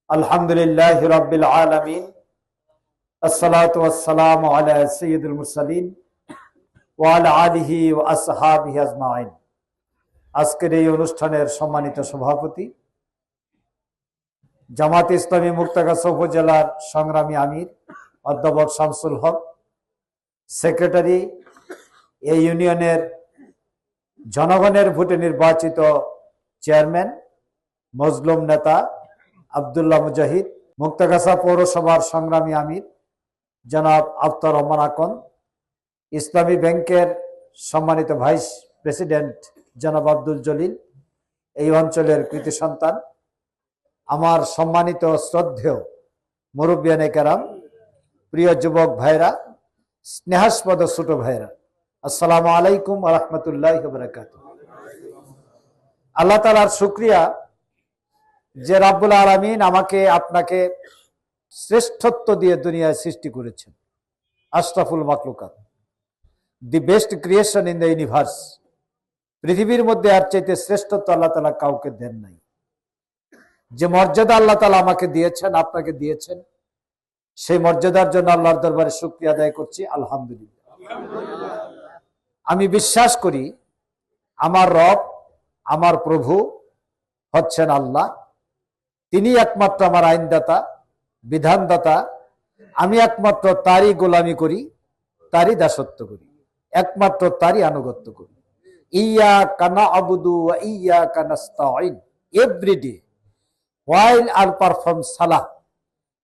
আলহামদুলিল্লাহ রাব্বিল আলামিন আসসালাতু ওয়াসসালামু আলা সাইয়্যিদিল মুরসালিন ওয়া আলা আলিহি ওয়া আসহাবিহি আজমাইন। আজকের এই অনুষ্ঠানের সম্মানিত সভাপতি, জামাত ইসলামী মুক্তাগাছা উপজেলার সংগ্রামী আমির অধ্যাপক শামসুল হক, সেক্রেটারি এই ইউনিয়নের জনগণের ভোটে নির্বাচিত চেয়ারম্যান মজলুম নেতা আব্দুল্লাহ মুজাহিদ, মুক্তাগাছা পৌরসভার সংগ্রামী আমির জনাব আফতার রহমান আকন, ইসলামী ব্যাংকের সম্মানিত ভাইস প্রেসিডেন্ট জনাব আব্দুল জলিল, এই অঞ্চলের কৃতি সন্তান, আমার সম্মানিত শ্রদ্ধেয় মুরব্বিয়ানে কেরাম, প্রিয় যুবক ভাইরা, স্নেহাস্পদ ছোট ভাইরা, আসসালামু আলাইকুম ওয়া রাহমাতুল্লাহি ওয়া বারাকাতুহু। আল্লাহ তাআলার শুকরিয়া যে রাব্বুল আলামিন আমাকে আপনাকে শ্রেষ্ঠত্ব দিয়ে দুনিয়ায় সৃষ্টি করেছেন। আশরাফুল মাখলুকাত, the best creation in the universe. পৃথিবীর মধ্যে আর চাইতে শ্রেষ্ঠত্ব আল্লাহ তাআলা কাউকে দেন নাই। যে মর্যাদা আল্লাহ তাআলা আমাকে দিয়েছেন, আপনাকে দিয়েছেন, সেই মর্যাদার জন্য আল্লাহর দরবারে শুকরিয়া আদায় করছি, আলহামদুলিল্লাহ। আমি বিশ্বাস করি আমার রব, আমার প্রভু হচ্ছেন আল্লাহ। তিনি একমাত্র আমার আইনদাতা, বিধানদাতা। আমি একমাত্র তারই গোলামি করি, তারই দাসত্ব করি, একমাত্র তারই আনুগত্য করি। ইয়াকা না'বুদু ওয়া ইয়াকা নাস্তাঈন। Every day while I perform salah,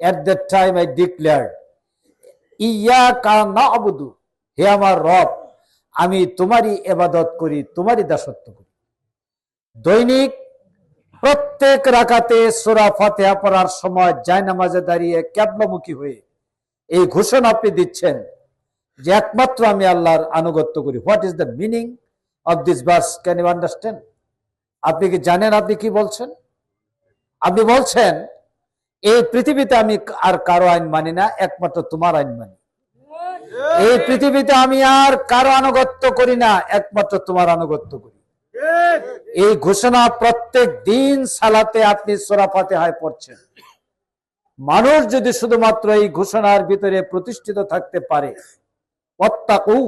at that time I declared, ইয়াকা না'বুদু, হে আমার রব, আমি তোমারই ইবাদত করি, তোমারই দাসত্ব করি। দৈনিক প্রত্যেক রাকাতে সূরা ফাতিহা পড়ার সময় জায়নামাজে দাঁড়িয়ে কিবলামুখী হয়ে এই ঘোষণা আপনি দিচ্ছেন যে একমাত্র আমি আল্লাহর আনুগত্য করি। What is the meaning of this verse? Can you understand? আপনি কি জানেন আপনি কি বলছেন? আপনি বলছেন এই পৃথিবীতে আমি আর কারো আইন মানি না, একমাত্র তোমার আইন মানি। এই পৃথিবীতে আমি আর কারো আনুগত্য করি না, একমাত্র তোমার আনুগত্য করি। এই ঘোষণা প্রত্যেক দিন সালাতে আপনি সূরা ফাতিহায় পড়ছেন। মানুষ যদি শুধুমাত্র এই ঘোষণার ভিতরে প্রতিষ্ঠিত থাকতে পারে, ওয়াত্তাকু,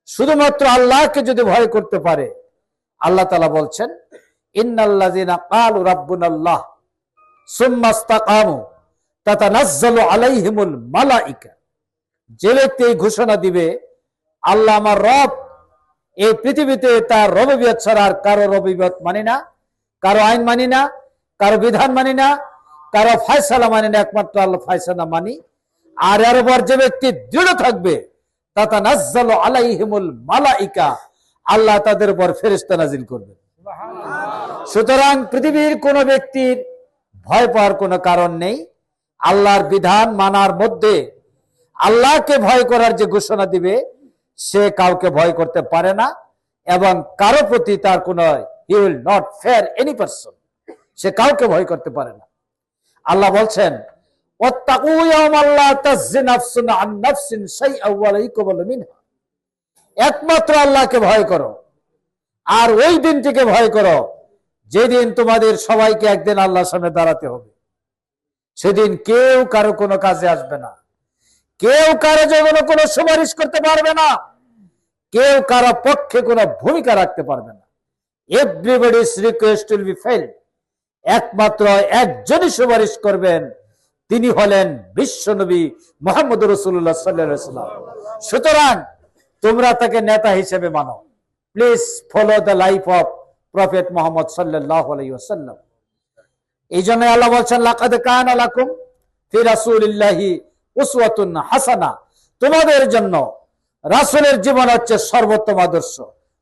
শুধুমাত্র আল্লাহকে যদি ভয় করতে পারে, আল্লাহ তাআলা বলছেন ইন্নাল্লাযিনা ক্বালু রাব্বুনাল্লাহ সুম্মা ইসতাকামু তাতানাজ্জালু আলাইহিমুল মালাইকা। যে ব্যক্তি এই ঘোষণা দিবে আল্লাহ আমার রব, এই পৃথিবীতে তার রবিয়ত ছাড়া আর কারো রবিয়ত মানি না, কারো আইন মানি না, কারো বিধান মানি না, কারো ফয়সালা মানি না, একমাত্র আল্লাহ ফয়সালা মানি। আর এর উপর যে ব্যক্তি দৃঢ় থাকবে, তাতানাজ্জালু আলাইহিমুল মালাইকা, আল্লাহ তাদের উপর ফেরেশতা নাজিল করবেন। সুতরাং পৃথিবীর কোন ব্যক্তির ভয় পাওয়ার কোনো কারণ নেই। আল্লাহর বিধান মানার মধ্যে আল্লাহকে ভয় করার যে ঘোষণা দিবে, সে কাউকে ভয় করতে পারে না এবং কারো প্রতি তার কোন he will not fear any person, সে কাউকে ভয় করতে পারে না। আল্লাহ বলছেন ওয়াত্তাকু ইয়াওমান লা তাজজি নাফসুন আন নাফসিন শাইআ ওয়া লা ইউকবালু মিনহা। একমাত্র আল্লাহকে ভয় করো, আর ওই দিনটিকে ভয় করো যেদিন তোমাদের সবাইকে একদিন আল্লাহর সামনে দাঁড়াতে হবে। সেদিন কেউ কারো কোনো কাজে আসবে না, কেউ কারো জন্য কোনো সুপারিশ করতে পারবে না, কেউ কারো পক্ষে কোনো ভূমিকা রাখতে পারবে না। Everybody's request will be failed. একমাত্র একজনই সুপারিশ করবেন, তিনি হলেন বিশ্বনবী মুহাম্মদ রাসূলুল্লাহ সাল্লাল্লাহু আলাইহি ওয়াসাল্লাম। সুতরাং তোমরা তাকে নেতা হিসেবে মানো। Please follow the life of prophet Muhammad সাল্লাল্লাহু আলাইহি ওয়াসাল্লাম। এই জন্য আল্লাহ বলছেন লাকাদ কানা লাকুম ফি রাসূলিল্লাহি উসওয়াতুন হাসানা। তোমাদের জন্য রাসূলের জীবন হচ্ছে সর্বোত্তম আদর্শ।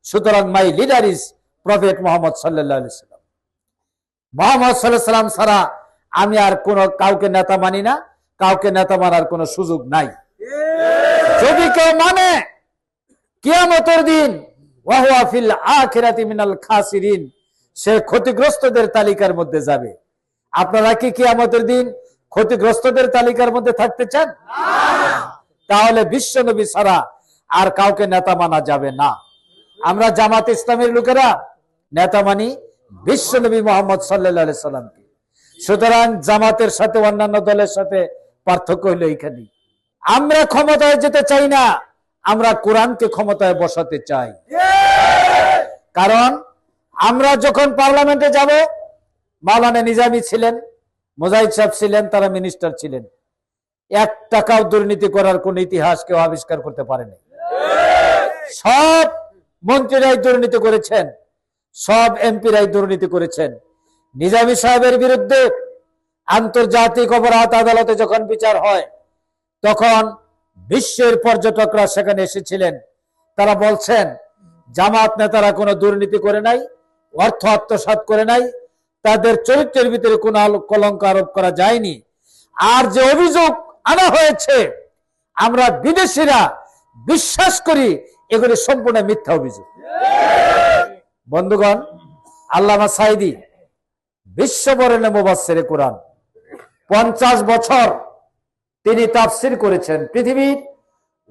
সুতরাং মাই লিডার ইজ প্রফেট মুহাম্মদ সাল্লাল্লাহু আলাইহি ওয়াসাল্লাম। মুহাম্মদ সাল্লাল্লাহু আলাইহি ওয়াসাল্লাম ছাড়া আমি আর কাউকে নেতা মানি না, কাউকে নেতা মানার কোনো সুযোগ নাই। যদি কেউ মানে, কিয়ামতের দিন ওয়া হুয়া ফিল আখিরাতি মিনাল খাসিরিন, সে ক্ষতিগ্রস্তদের তালিকার মধ্যে যাবে। আপনারা কি কিয়ামতের দিন ক্ষতিগ্রস্তদের তালিকার মধ্যে থাকতে চান? তাহলে বিশ্বনবী ছাড়া আর কাউকে নেতা মানা যাবে না। আমরা জামাত ইসলামের লোকেরা নেতা মানি, বিশ্বনবী মুহাম্মদ সাল্লাল্লাহু আলাইহি সাল্লামকে। সুতরাং জামাতের সাথে অন্যান্য দলের সাথে পার্থক্য হলো এইখানে। আমরা ক্ষমতায় যেতে চাই না, আমরা কোরআনকে ক্ষমতায় বসাতে চাই। কারণ আমরা যখন পার্লামেন্টে যাব, মাওলানা নিজামী ছিলেন, মুজাহিদ সাহেব ছিলেন, তারা মিনিস্টার ছিলেন। 1 টাকাও দুর্নীতি করার কোন ইতিহাস কেউ আবিষ্কার করতে পারেনি। সব মন্ত্রীরাই দুর্নীতি করেছেন, সব এমপিরাই দুর্নীতি করেছেন। নিজামী সাহেবের বিরুদ্ধে আন্তর্জাতিক অপরাধ আদালতে যখন বিচার হয়, তখন বিশ্বের পর্যটকরা সেখানে এসেছিলেন। তারা বলছেন জামাত নেতারা কোনো দুর্নীতি করে নাই, অর্থ আত্মসাৎ করে নাই, তাদের চরিত্রের ভিতরে কোনো কলঙ্ক আরোপ করা যায়নি। আর যে অভিযোগ আনা হয়েছে, আমরা বিদেশিরা বিশ্বাস করি এগুলি সম্পূর্ণ মিথ্যা অভিযোগ। বন্ধুগণ, আল্লামা সাঈদী বিশ্ববরেণ্য মুফাসসিরে কোরআন, 50 বছর তিনি তাফসীর করেছেন। পৃথিবীর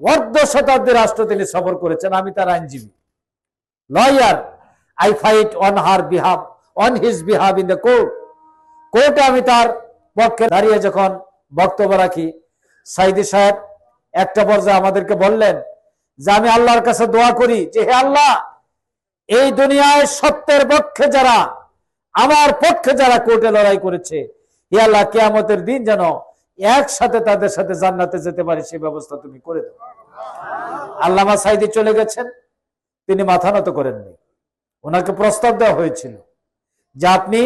অর্ধ শতাব্দী রাষ্ট্র তিনি সফর করেছেন। আমি তার আইনজীবী, lawyer. I fight on his behalf in the কোর্টে আমি তার পক্ষে দাঁড়িয়ে যখন বক্তব্য রাখি, সাঈদী সাহেব একটা পর্যায়ে আমাদেরকে বললেন যে আমি আল্লাহর কাছে দোয়া করি যে হে আল্লাহ, এই দুনিয়ায় সত্যের পক্ষে যারা, আমার পক্ষে যারা কোর্টে লড়াই করেছে, হে আল্লাহ, কিয়ামতের দিন যেন একসাথে তাদের সাথে জান্নাতে যেতে পারি, সেই ব্যবস্থা তুমি করে দাও। আল্লামা সাঈদী চলে গেছেন, তিনি মাথা নত করেননি। ওনাকে প্রস্তাব দেওয়া হয়েছিল যে আপনি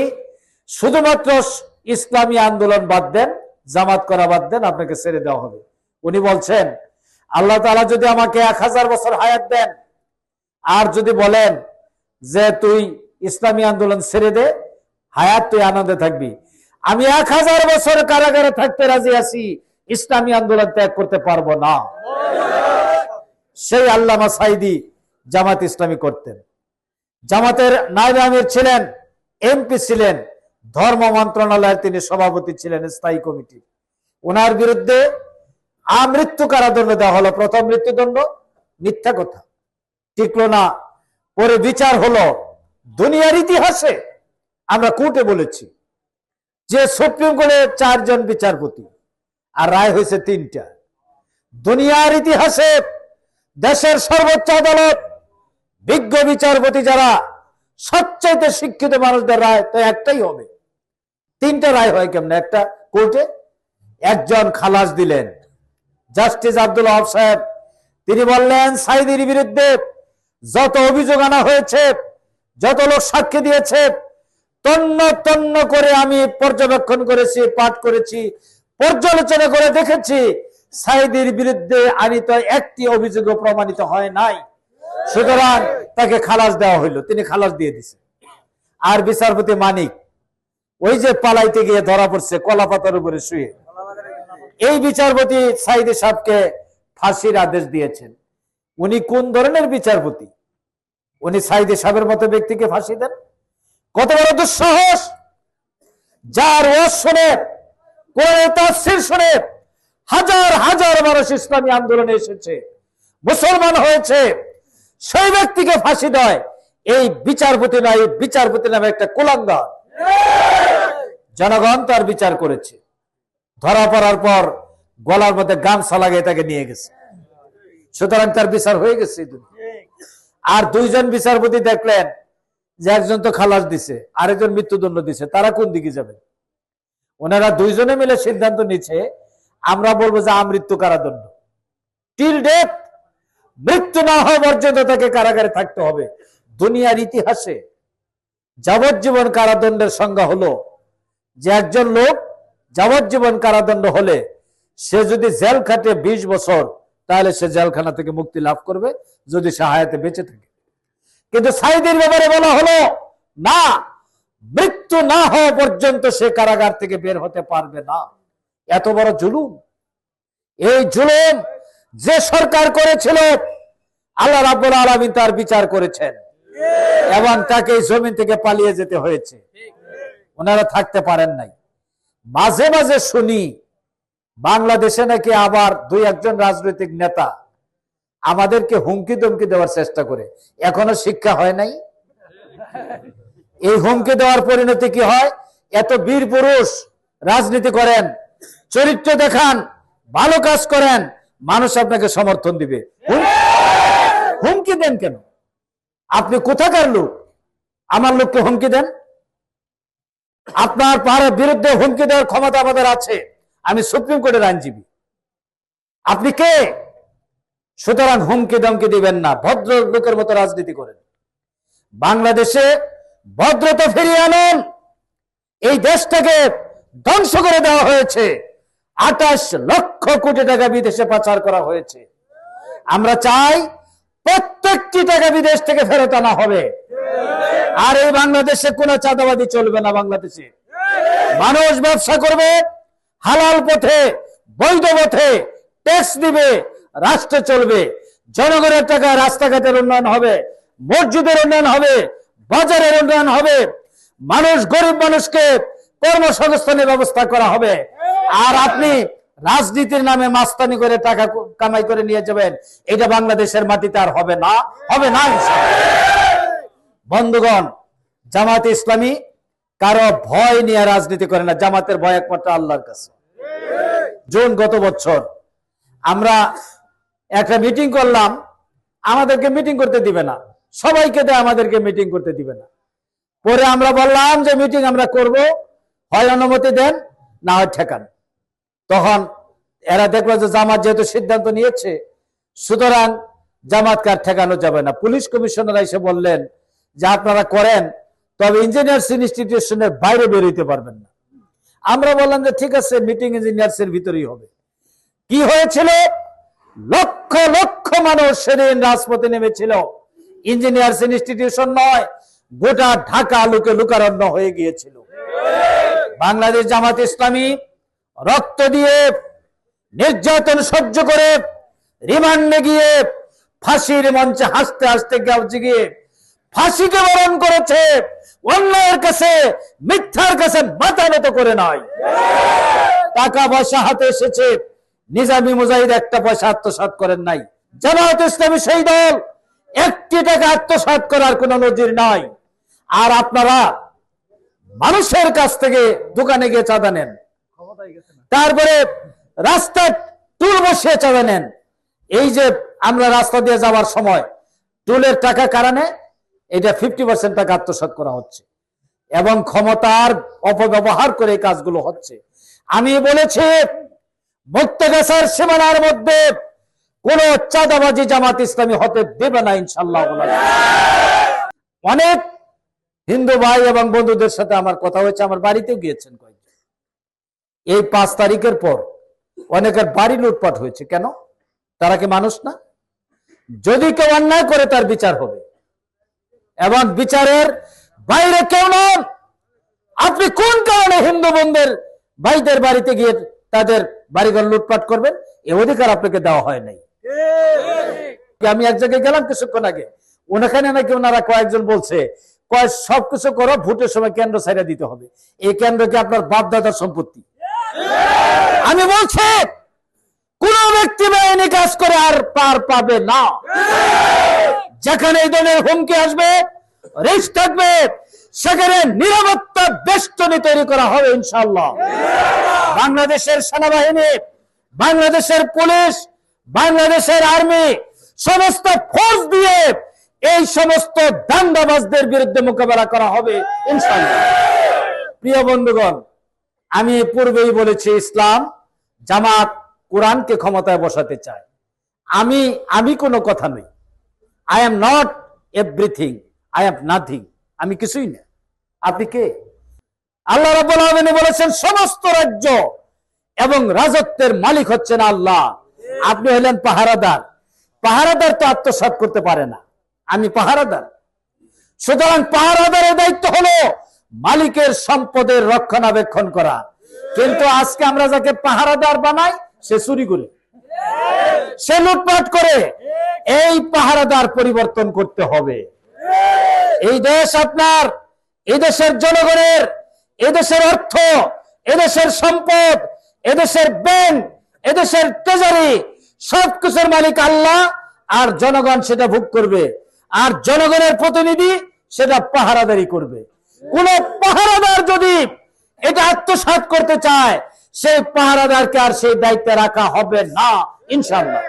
শুধুমাত্র ইসলামী আন্দোলন বাদ দেন, জামাত করা বাদ দেন, আপনাকে ছেড়ে দেওয়া হবে। উনি বলছেন আল্লাহ তাআলা যদি আমাকে 1000 বছর হায়াত দেন, আর যদি বলেন যে তুই ইসলামী আন্দোলন ছেড়ে দে, হায়াত তুই আনন্দে থাকবি, আমি 1000 বছর কারাগারে থাকতে রাজি আছি, ইসলামী আন্দোলন ত্যাগ করতে পারবো না। সেই আল্লামা সাঈদী জামাত ইসলামী করতেন। জামাতের নায়েবে আমির ছিলেন, এমপি ছিলেন, ধর্ম মন্ত্রণালয়ের তিনি সভাপতি ছিলেন, স্থায়ী কমিটি। ওনার বিরুদ্ধে আমৃত্যু কারাদণ্ড দেওয়া হলো। প্রথম মৃত্যুদণ্ড, মিথ্যা কথা, টিকলো না। পরে বিচার হলো। দুনিয়ার ইতিহাসে আমরা কোর্টে বলেছি যে সুপ্রিম কোর্টের 4 জন বিচারপতি আর রায় হয়েছে 3টা। দুনিয়ার ইতিহাসে দেশের সর্বোচ্চ আদালত, বিজ্ঞ বিচারপতি যারা, সবচাইতে শিক্ষিত মানুষদের রায় তো একটাই হবে। 3টা রায় হয় কেমন? একটা কোর্টে একজন খালাস দিলেন, জাস্টিস আব্দুল ওয়াহাব সাহেব। তিনি বললেন সাঈদীর বিরুদ্ধে যত অভিযোগ আনা হয়েছে, যত লোক সাক্ষী দিয়েছে, তন্ন তন্ন করে আমি পর্যবেক্ষণ করেছি, পাঠ করেছি, পর্যালোচনা করে দেখেছি, সাঈদীর বিরুদ্ধে আনিত একটি অভিযোগ প্রমাণিত হয় নাই। সুতরাং তাকে খালাস দেওয়া হইল, তিনি খালাস দিয়ে দিছে। আর বিচারপতি মানিক, ওই যে পালাইতে গিয়ে ধরা পড়ছে কলা পাতার উপরে শুয়ে, এই বিচারপতি সাঈদী সাহেবকে ফাঁসির আদেশ দিয়েছেন। উনি কোন ধরনের বিচারপতি? উনি সাঈদী সাহেবের মতো ব্যক্তিকে ফাঁসি দেন? কত বড় দুঃসাহস! যার ওয়াজ শুনে, কোরআনের তাফসীর শুনে হাজার হাজার মানুষ ইসলামী আন্দোলনে এসেছে, মুসলমান হয়েছে, সেই ব্যক্তিকে ফাঁসি দেয় এই বিচারপতি না, এই বিচারপতি নামে একটা কুলাঙ্গার। জনগণ তার বিচার করেছে। ধরা পড়ার পর গলার মধ্যে গামছা লাগিয়ে তাকে নিয়ে গেছে। সুতরাং তার বিচার হয়ে গেছে। আর 2 জন বিচারপতি দেখলেন যে একজন তো খালাস দিছে, আরেকজন মৃত্যুদণ্ড দিছে, তারা কোন দিকে যাবে? ওনারা 2 জনে মিলে সিদ্ধান্ত নিচ্ছে আমরা বলবো যে আমৃত্যু কারাদণ্ড, টিল ডেথ, মৃত্যু না হওয়া পর্যন্ত তাকে কারাগারে থাকতে হবে। দুনিয়ার ইতিহাসে যাবজ্জীবন কারাদণ্ডের সংজ্ঞা হলো যে একজন লোক যাবজ্জীবন কারাদণ্ড হলে সে যদি জেল খাটে 20 বছর, তাহলে সে জেলখানা থেকে মুক্তি লাভ করবে যদি সে হায়াতে বেঁচে থাকে। কিন্তু সাঈদীর ব্যাপারে বলা হলো না, মৃত্যু না হওয়া পর্যন্ত সে কারাগার থেকে বের হতে পারবে না। এত বড় জুলুম! এই জুলুম যে সরকার করেছিল, আল্লাহ রাব্বুল আলামিন তার বিচার করেছেন এবং তাকে জমিন থেকে পালিয়ে যেতে হয়েছে। ওনারা থাকতে পারেন নাই। মাঝে মাঝে শুনি বাংলাদেশে নাকি আবার 2-1 জন রাজনৈতিক নেতা আমাদেরকে হুমকি ধমকি দেওয়ার চেষ্টা করে। এখনো শিক্ষা হয় নাই, এই হুমকি দেওয়ার পরিণতি কি হয়? এত বীর পুরুষ রাজনীতি করেন, চরিত্র দেখান, ভালো কাজ করেন, মানুষ আপনাকে সমর্থন দিবে। হুমকি দেন কেন? আপনি কোথাকার লোক? আমার লোককে হুমকি দেন? আপনার পাহাড়ের বিরুদ্ধে হুমকি দেওয়ার ক্ষমতা আমাদের আছে। আমি সুপ্রিম কোর্টের আইনজীবী। আপনি কে? সুতরাং হুমকি দমকি দিবেন না, ভদ্র লোকের মতো রাজনীতি করেন। বাংলাদেশে ভদ্রতা ফিরিয়ে আনুন। এই দেশটাকে ধ্বংস করে দেওয়া হয়েছে। 28 লক্ষ কোটি টাকা বিদেশে পাচার করা হয়েছে। আমরা চাই প্রত্যেকটি টাকা বিদেশ থেকে ফেরত আনা হবে। আর এই বাংলাদেশে কোনো চাঁদাবাদি চলবে না। বাংলাদেশে মানুষ ব্যবসা করবে হালাল পথে, বৈধ পথে, ট্যাক্স দিবে, রাষ্ট্র চলবে। জনগণের টাকায় রাস্তাঘাটের উন্নয়ন হবে, মসজিদের উন্নয়ন হবে, বাজারের উন্নয়ন হবে, মানুষ, গরিব মানুষকে কর্মসংস্থানের ব্যবস্থা করা হবে। আর আপনি রাজনীতির নামে মাস্তানি করে টাকা কামাই করে নিয়ে যাবেন, এটা বাংলাদেশের মাটিতে আর হবে না, হবে না। বন্ধুগণ, জামাতে ইসলামী কারো ভয় নিয়ে রাজনীতি করে না। জামাতের ভয় একমাত্র আল্লাহর কাছে। জুন গত বছর আমরা একটা মিটিং করলাম, আমাদেরকে মিটিং করতে দিবে না, সবাইকে দেয়, আমাদেরকে মিটিং করতে দিবে না। পরে আমরা বললাম যে মিটিং আমরা করব, হয় অনুমতি দেন, না হয় ঠেকান। তখন এরা দেখলো যে জামাত যেহেতু সিদ্ধান্ত নিয়েছে, সুতরাং জামাতকে আর ঠেকানো যাবে না। পুলিশ কমিশনার এসে বললেন যে আপনারা করেন, তবে ইঞ্জিনিয়ার্স ইনস্টিটিউশনের বাইরে বেরোতে পারবেন না। আমরা বললাম যে ঠিক আছে, মিটিং ইঞ্জিনিয়ার্স এর ভিতরেই হবে। কি হয়েছিল? লক্ষ লক্ষ মানুষ সেদিন রাজপথে নেমেছিল। ইঞ্জিনিয়ার্স ইনস্টিটিউশন নয়, গোটা ঢাকা লোকে লোকারণ্য হয়ে গিয়েছিল। বাংলাদেশ জামাত ইসলামী রক্ত দিয়ে, নির্যাতন সহ্য করে, রিমান্ডে গিয়ে, ফাঁসির মঞ্চে হাসতে হাসতে গিয়ে ফাঁসিকে বরণ করেছে। অন্যায়ের কাছে, মিথ্যার কাছে মাথা নত করে নয়। টাকা পয়সা হাতে এসেছে, নিজামী মুজাহিদ একটা পয়সা আত্মসাৎ করেন নাই। জামায়াত ইসলামী সেই দল, একটি টাকা আত্মসাৎ করার কোন নজির নাই। আর আপনারা মানুষের কাছ থেকে দোকানে গিয়ে চাঁদা নেন, তারপরে রাস্তায় টুল বসিয়ে চাঁদা নেন। এই যে আমরা রাস্তা দিয়ে যাওয়ার সময় টুলের টাকা কারণে এটা 50% টাকা আত্মসাৎ করা হচ্ছে এবং ক্ষমতার অপব্যবহার করে এই কাজগুলো হচ্ছে। আমি বলেছি, মুক্তগাছার সীমানার মধ্যে কোন চাঁদাবাজি জামাত ইসলামী হতে দেবে না ইনশাআল্লাহ। অনেক হিন্দু ভাই এবং বন্ধুদের সাথে আমার কথা হয়েছে, আমার বাড়িতেও গিয়েছেন কয়েকজন। এই 5 তারিখের পর অনেকের বাড়ি লুটপাট হয়েছে। কেন? তারা কি মানুষ না? যদি কেউ অন্যায় করে তার বিচার হবে এবং বিচারের বাইরে কেউ নন। আপনি কোন কারণে হিন্দু বোনদের ভাইদের বাড়িতে গিয়ে তাদের বাড়িঘর লুটপাট করবেন? এ অধিকার আপনাকে দেওয়া হয় নাই। আমি এক জায়গায় গেলাম কিছুক্ষণ আগে, ওখানে নাকি ওনারা কয়েকজন বলছে সবকিছু করো, ভোটের সময় কেন্দ্র ছাইড়া দিতে হবে। এই কেন্দ্র কি আপনার বাপ দাদার সম্পত্তি? আমি বলছি কোন ব্যক্তি বাহিনী কাজ করে আর পার পাবে না। যেখানে এই ধরনের হুমকি আসবে, রিস্ক থাকবে, সেখানে নিরাপত্তা বেষ্টনী তৈরি করা হবে ইনশাআল্লাহ। বাংলাদেশের সেনাবাহিনী, বাংলাদেশের পুলিশ, বাংলাদেশের আর্মি, সমস্ত ফোর্স দিয়ে এই সমস্ত দাঙ্গাবাজদের বিরুদ্ধে মোকাবেলা করা হবে ইনশাআল্লাহ। প্রিয় বন্ধুগণ, আমি পূর্বেই বলেছি, ইসলাম, জামাত কোরআনকে ক্ষমতায় বসাতে চায়। আমি কোনো কথা নই। I am not everything, I am nothing. আমি কিছুই না। আপনি কে? আল্লাহ রাব্বুল আলামিন বলেছেন সমস্ত রাজ্য এবং রাজত্বের মালিক হচ্ছেন আল্লাহ। আপনি হলেন পাহারাদার। পাহারাদার তো আত্মসাৎ করতে পারে না। আমি পাহারাদার। সুতরাং পাহারাদারের দায়িত্ব হলো মালিকের সম্পদের রক্ষণাবেক্ষণ করা। কিন্তু আজকে আমরা যাকে পাহারাদার বানাই, সে চুরি করে, সে লুটপাট করে। এই পাহারাদার পরিবর্তন করতে হবে। এই দেশ আপনার, এই দেশের জনগণের, এদেশের অর্থ, এদেশের সম্পদ, এদেশের ব্যাংক, এদেশের ট্রেজারি, সবকিছুর মালিক আল্লাহ। আর জনগণ সেটা ভোগ করবে। আর জনগণের প্রতিনিধি সেটা পাহারাদারি করবে। কোন পাহারাদার যদি এটা আত্মসাৎ করতে চায়, সেই পাহারাদারকে আর সেই দায়িত্বে রাখা হবে না ইনশাআল্লাহ।